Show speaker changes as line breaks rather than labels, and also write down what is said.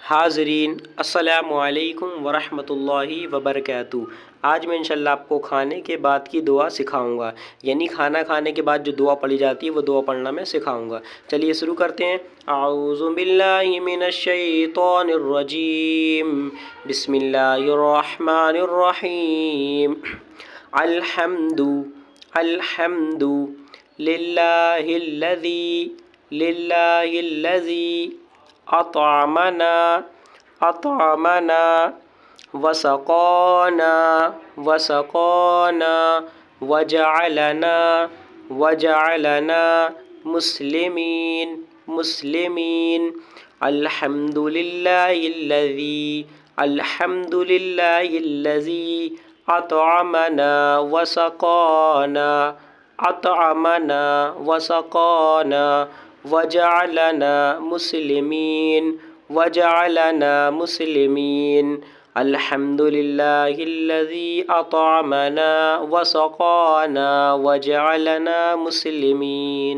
हाज़रीन अस्सलामु अलैकुम वरहमतुल्लाहि वबरकातुहू। आज मैं इंशाल्लाह आपको खाने के बाद की दुआ सिखाऊंगा, यानी खाना खाने के बाद जो दुआ पढ़ी जाती है वो दुआ पढ़ना मैं सिखाऊंगा। चलिए शुरू करते हैं। आऊज़ु बिल्लाहि मिनश शैतानिर रजीम, बिस्मिल्लाहिर रहमानिर रहीम। अल्हम्दु अल्हम्दु लिल्लाहिल्लज़ी अतअमना अतअमना वसक़ाना वसक़ाना वजअलना वजअलना मुस्लिमीन मुस्लिमीन। अल्हम्दुलिल्लाहिल्लज़ी अतअमना वसक़ाना अतअमना वसक़ाना वजअलना मुस्लिमीन वजअलना मुस्लिमीन। अल्हम्दुलिल्लाहिल्लज़ी अतअमना वसक़ाना वजअलना मुस्लिमीन।